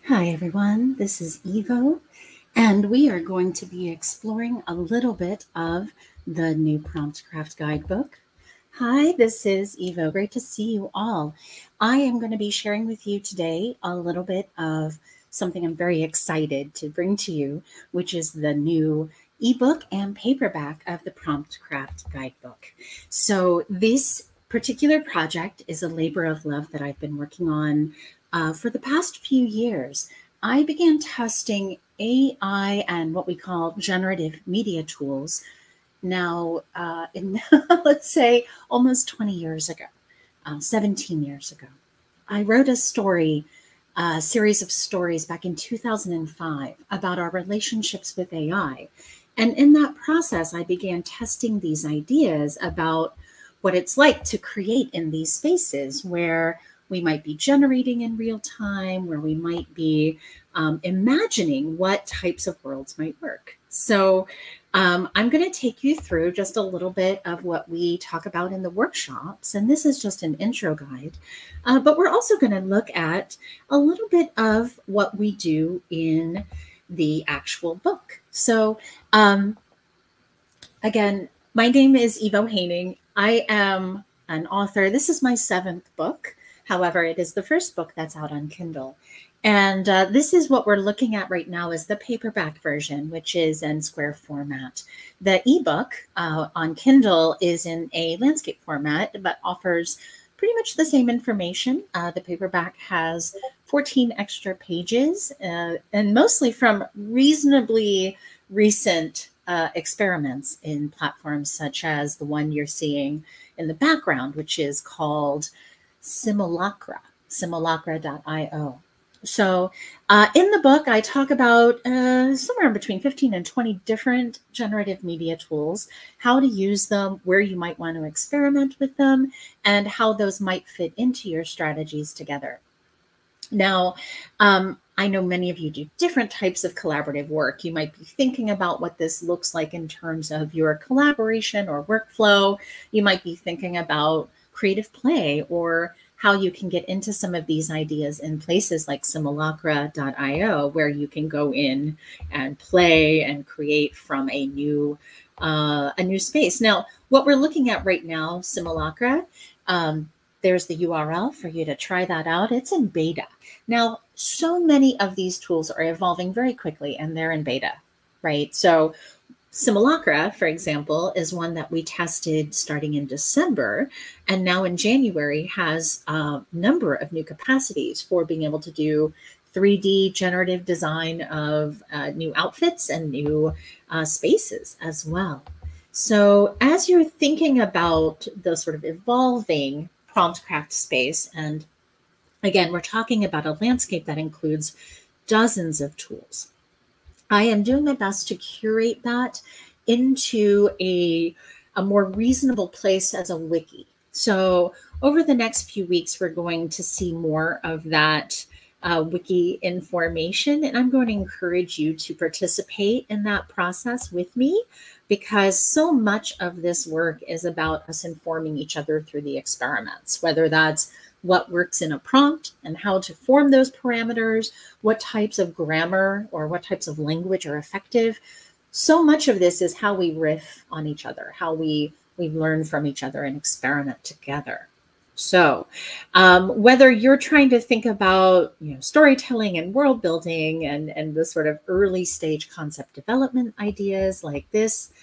Hi everyone, this is Evo, and we are going to be exploring a little bit of the new Promptcraft guidebook. Hi, this is Evo. Great to see you all. I am going to be sharing with you today a little bit of something I'm very excited to bring to you, which is the new ebook and paperback of the Promptcraft guidebook. So this particular project is a labor of love that I've been working on for the past few years. I began testing AI and what we call generative media tools now in, let's say, almost 20 years ago, 17 years ago. I wrote a series of stories back in 2005 about our relationships with AI. And in that process, I began testing these ideas about what it's like to create in these spaces where we might be generating in real time, where we might be imagining what types of worlds might work. So I'm going to take you through just a little bit of what we talk about in the workshops. And this is just an intro guide. But we're also going to look at a little bit of what we do in the actual book. So again, my name is Evo Haining. I am an author. This is my 7th book. However, it is the first book that's out on Kindle. And this is what we're looking at right now is the paperback version, which is in square format. The ebook on Kindle is in a landscape format, but offers pretty much the same information. The paperback has 14 extra pages, and mostly from reasonably recent experiments in platforms such as the one you're seeing in the background, which is called simulacra.io. So in the book, I talk about somewhere between 15 and 20 different generative media tools, how to use them, where you might want to experiment with them, and how those might fit into your strategies together. Now, I know many of you do different types of collaborative work. You might be thinking about what this looks like in terms of your collaboration or workflow. You might be thinking about creative play or how you can get into some of these ideas in places like simulacra.io, where you can go in and play and create from a new space. Now, what we're looking at right now, Simulacra, there's the URL for you to try that out. It's in beta. Now, so many of these tools are evolving very quickly and they're in beta, right? So Simulacra, for example, is one that we tested starting in December, and now in January has a number of new capacities for being able to do 3D generative design of new outfits and new spaces as well. So as you're thinking about the sort of evolving Promptcraft space, and again, we're talking about a landscape that includes dozens of tools. I am doing my best to curate that into a more reasonable place as a wiki. So over the next few weeks, we're going to see more of that wiki information, and I'm going to encourage you to participate in that process with me, because so much of this work is about us informing each other through the experiments, whether that's what works in a prompt and how to form those parameters, what types of grammar or what types of language are effective. So much of this is how we riff on each other, how we learn from each other and experiment together. So whether you're trying to think about storytelling and world building and the sort of early stage concept development ideas like this,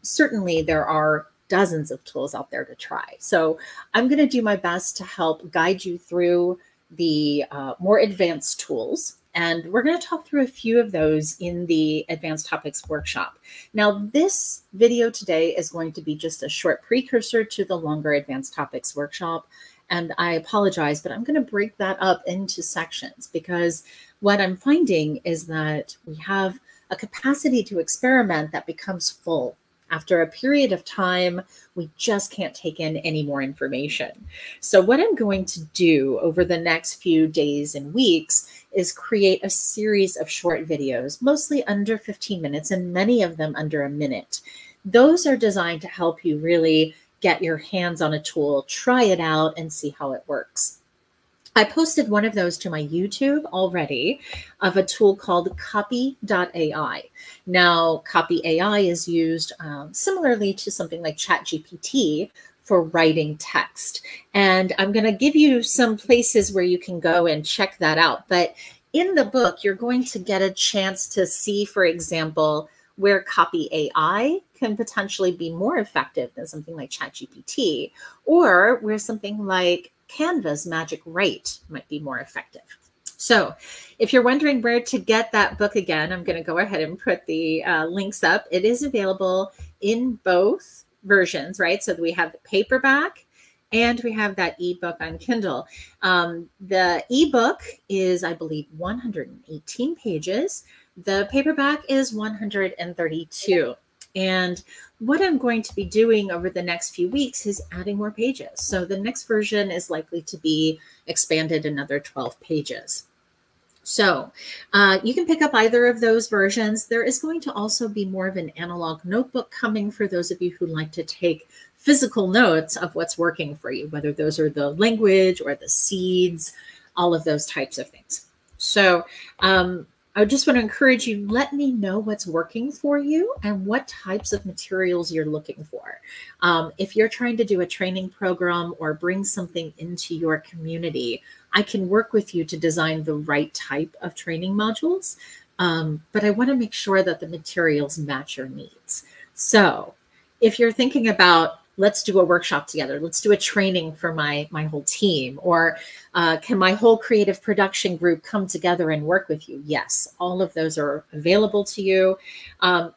certainly there are dozens of tools out there to try. So I'm going to do my best to help guide you through the more advanced tools. And we're going to talk through a few of those in the Advanced Topics workshop. Now, this video today is going to be just a short precursor to the longer Advanced Topics workshop. And I apologize, but I'm going to break that up into sections, because what I'm finding is that we have a capacity to experiment that becomes full. After a period of time, we just can't take in any more information. So what I'm going to do over the next few days and weeks is create a series of short videos, mostly under 15 minutes, and many of them under a minute. Those are designed to help you really get your hands on a tool, try it out, and see how it works. I posted one of those to my YouTube already of a tool called copy.ai. Now, copy AI is used similarly to something like ChatGPT for writing text. And I'm going to give you some places where you can go and check that out. But in the book, you're going to get a chance to see, for example, where copy AI can potentially be more effective than something like ChatGPT, or where something like Canva's Magic Write might be more effective. So if you're wondering where to get that book again, I'm going to go ahead and put the links up. It is available in both versions, right? So we have the paperback and we have that ebook on Kindle. The ebook is, I believe, 118 pages. The paperback is 132. And what I'm going to be doing over the next few weeks is adding more pages. So the next version is likely to be expanded another 12 pages. So you can pick up either of those versions. There is going to also be more of an analog notebook coming for those of you who like to take physical notes of what's working for you, whether those are the language or the seeds, all of those types of things. So I just want to encourage you, let me know what's working for you and what types of materials you're looking for. If you're trying to do a training program or bring something into your community, I can work with you to design the right type of training modules. But I want to make sure that the materials match your needs. So if you're thinking about, let's do a workshop together, let's do a training for my whole team, or can my whole creative production group come together and work with you? Yes, all of those are available to you.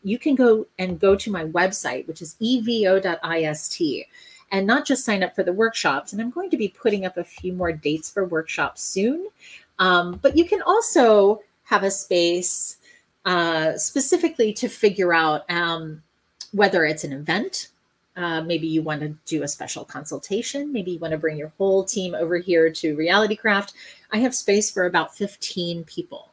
You can go to my website, which is evo.ist, and not just sign up for the workshops. And I'm going to be putting up a few more dates for workshops soon. But you can also have a space specifically to figure out whether it's an event. Maybe you want to do a special consultation. Maybe you want to bring your whole team over here to Realitycraft. I have space for about 15 people.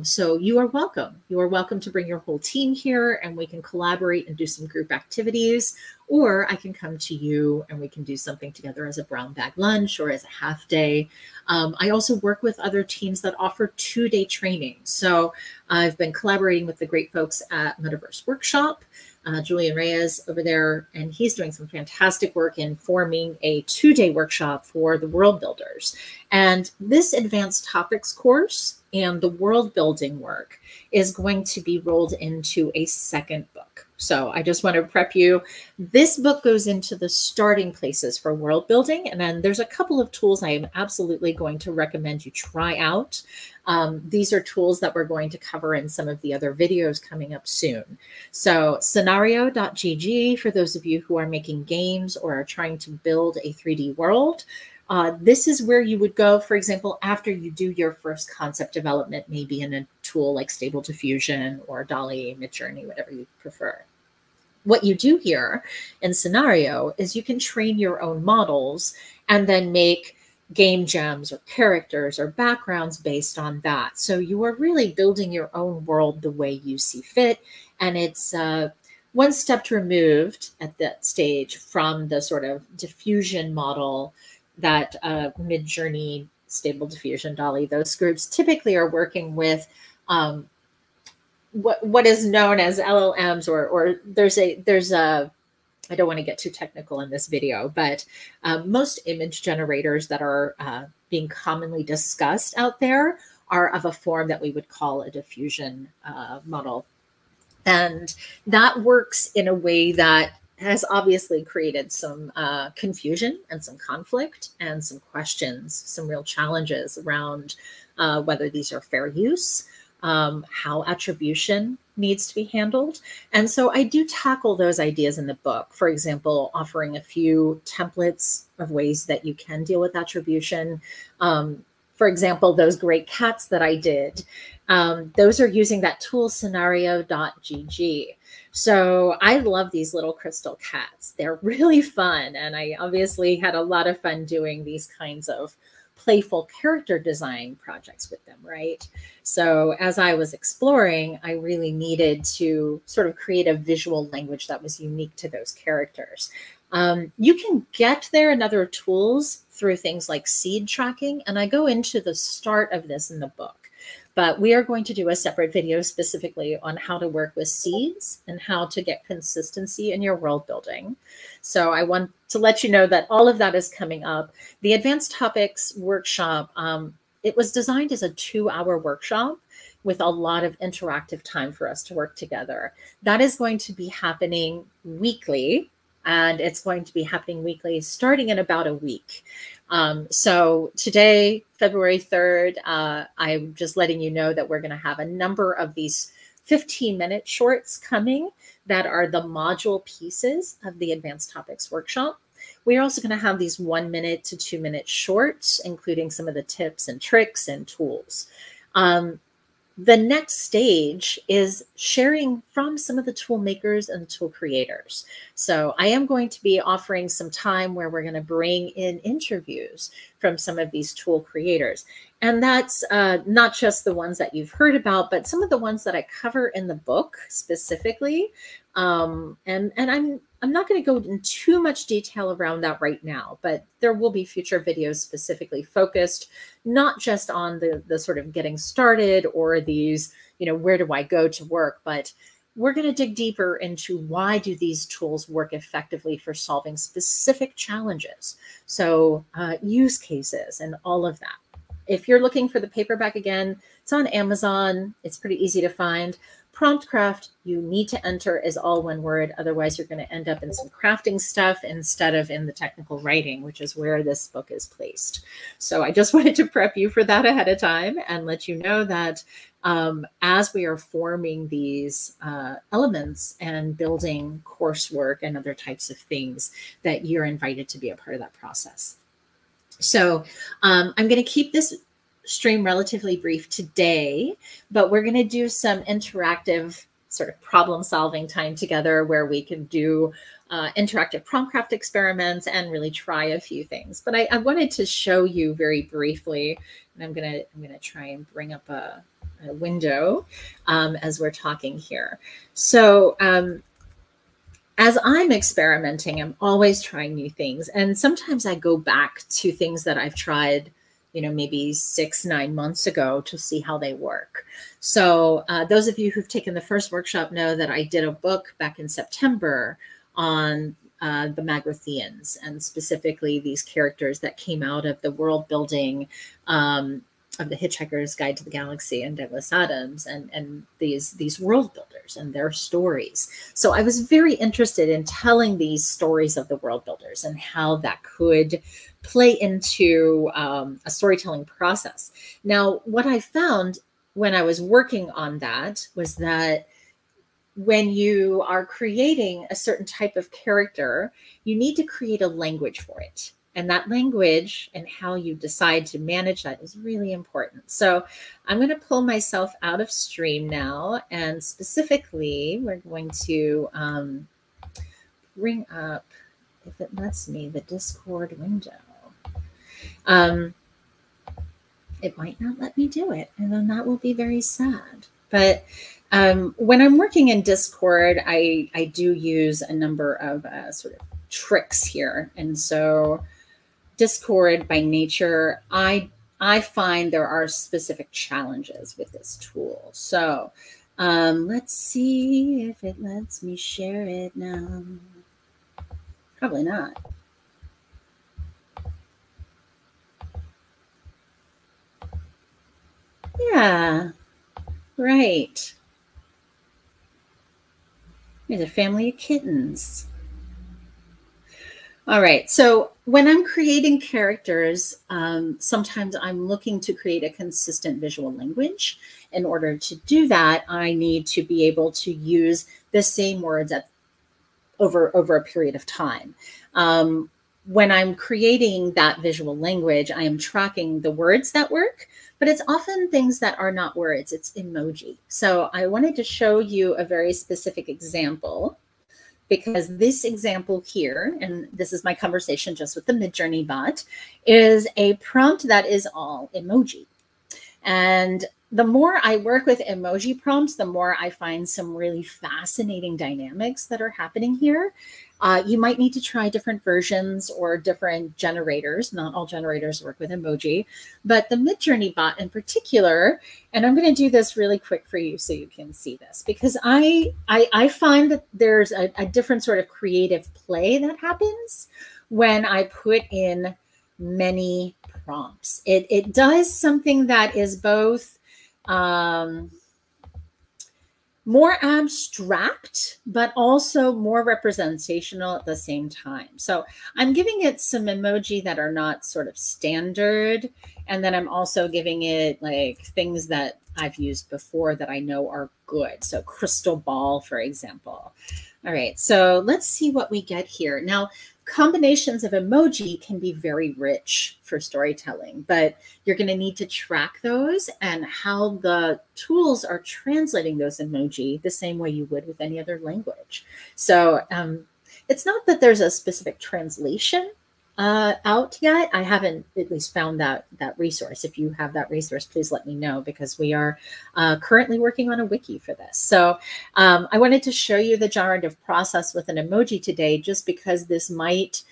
So you are welcome. You are welcome to bring your whole team here and we can collaborate and do some group activities, or I can come to you and we can do something together as a brown bag lunch or as a half day. I also work with other teams that offer 2-day training. So I've been collaborating with the great folks at Metaverse Workshop, Julian Reyes over there, and he's doing some fantastic work in forming a 2-day workshop for the world builders. And this advanced topics course and the world building work is going to be rolled into a second book. So I just want to prep you. This book goes into the starting places for world building. And then there's a couple of tools I am absolutely going to recommend you try out. These are tools that we're going to cover in some of the other videos coming up soon. So scenario.gg, for those of you who are making games or are trying to build a 3D world. This is where you would go, for example, after you do your first concept development, maybe in a tool like Stable Diffusion or DALL-E, Midjourney, whatever you prefer. What you do here in Scenario is you can train your own models and then make game gems or characters or backgrounds based on that. So you are really building your own world the way you see fit. And it's one step removed at that stage from the sort of diffusion model that Midjourney, Stable Diffusion, DALL-E, those groups typically are working with what is known as LLMs, or there's a I don't want to get too technical in this video, but most image generators that are being commonly discussed out there are of a form that we would call a diffusion model. And that works in a way that has obviously created some confusion and some conflict and some questions, some real challenges around whether these are fair use, how attribution needs to be handled. And so I do tackle those ideas in the book. For example, offering a few templates of ways that you can deal with attribution. For example, those great cats that I did, those are using that tool scenario.gg. So I love these little crystal cats. They're really fun. And I obviously had a lot of fun doing these kinds of playful character design projects with them, right? So as I was exploring, I really needed to sort of create a visual language that was unique to those characters. You can get there in other tools through things like seed tracking, and I go into the start of this in the book. But we are going to do a separate video specifically on how to work with seeds and how to get consistency in your world building. So I want to let you know that all of that is coming up. The Advanced Topics workshop, it was designed as a 2-hour workshop with a lot of interactive time for us to work together. That is going to be happening weekly, and it's going to be happening weekly starting in about a week. So today, February 3rd, I'm just letting you know that we're going to have a number of these 15-minute shorts coming that are the module pieces of the Advanced Topics workshop. We're also going to have these 1-minute to 2-minute shorts, including some of the tips and tricks and tools. The next stage is sharing from some of the tool makers and tool creators. So I am going to be offering some time where we're going to bring in interviews from some of these tool creators. And that's not just the ones that you've heard about, but some of the ones that I cover in the book specifically. And I'm not going to go in too much detail around that right now, but there will be future videos specifically focused, not just on the sort of getting started or these, where do I go to work, but we're going to dig deeper into why do these tools work effectively for solving specific challenges. So use cases and all of that. If you're looking for the paperback again, it's on Amazon. It's pretty easy to find. Promptcraft, you need to enter is all one word. Otherwise, you're going to end up in some crafting stuff instead of in the technical writing, which is where this book is placed. So I just wanted to prep you for that ahead of time and let you know that as we are forming these elements and building coursework and other types of things, that you're invited to be a part of that process. So I'm going to keep this stream relatively brief today, but we're going to do some interactive sort of problem solving time together where we can do interactive Promptcraft experiments and really try a few things. But I wanted to show you very briefly, and I'm going to try and bring up a window as we're talking here. So as I'm experimenting, I'm always trying new things. And sometimes I go back to things that I've tried, maybe 6-9 months ago to see how they work. So those of you who've taken the first workshop know that I did a book back in September on the Magratheans, and specifically these characters that came out of the world building of the Hitchhiker's Guide to the Galaxy and Douglas Adams, and these world builders and their stories. So I was very interested in telling these stories of the world builders and how that could play into a storytelling process. Now, what I found when I was working on that was that when you are creating a certain type of character, you need to create a language for it. And that language and how you decide to manage that is really important. So I'm going to pull myself out of stream now. And specifically, we're going to bring up, if it lets me, the Discord window. It might not let me do it. And then that will be very sad. But when I'm working in Discord, I do use a number of sort of tricks here. And so Discord by nature, I find there are specific challenges with this tool. So let's see if it lets me share it now. Probably not. Yeah, right. There's a family of kittens. All right, so when I'm creating characters, sometimes I'm looking to create a consistent visual language. In order to do that, I need to be able to use the same words over a period of time. When I'm creating that visual language, I am tracking the words that work, but it's often things that are not words, it's emoji. So I wanted to show you a very specific example, because this example here, and this is my conversation just with the Midjourney bot, is a prompt that is all emoji. And the more I work with emoji prompts, the more I find some really fascinating dynamics that are happening here. You might need to try different versions or different generators. Not all generators work with emoji, but the Midjourney bot in particular, and I'm going to do this really quick for you so you can see this, because I find that there's a different sort of creative play that happens when I put in many prompts. It does something that is both more abstract, but also more representational at the same time. So I'm giving it some emoji that are not sort of standard. And then I'm also giving it like things that I've used before that I know are good. So crystal ball, for example. All right, so let's see what we get here. Now, combinations of emoji can be very rich for storytelling, but you're going to need to track those and how the tools are translating those emoji the same way you would with any other language. So it's not that there's a specific translation out yet. I haven't at least found that resource. If you have that resource, please let me know, because we are currently working on a wiki for this. So I wanted to show you the generative process with an emoji today, just because this might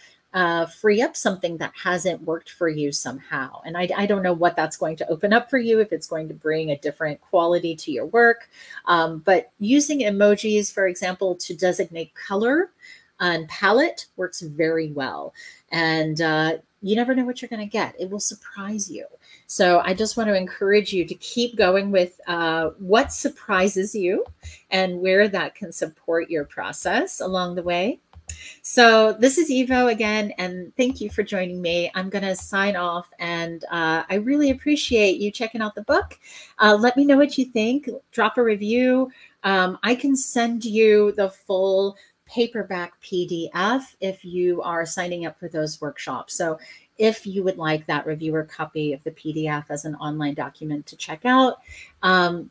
free up something that hasn't worked for you somehow. And I don't know what that's going to open up for you, if it's going to bring a different quality to your work. But using emojis, for example, to designate color and palette works very well. And you never know what you're going to get. It will surprise you. So I just want to encourage you to keep going with what surprises you and where that can support your process along the way. So this is Evo again, and thank you for joining me. I'm going to sign off, and I really appreciate you checking out the book. Let me know what you think. Drop a review. I can send you the full paperback PDF if you are signing up for those workshops. So if you would like that reviewer copy of the PDF as an online document to check out,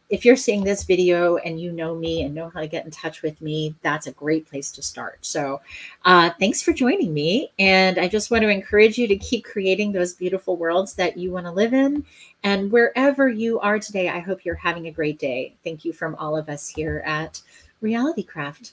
if you're seeing this video and you know me and know how to get in touch with me, that's a great place to start. So thanks for joining me. And I just want to encourage you to keep creating those beautiful worlds that you want to live in. And wherever you are today, I hope you're having a great day. Thank you from all of us here at Realitycraft.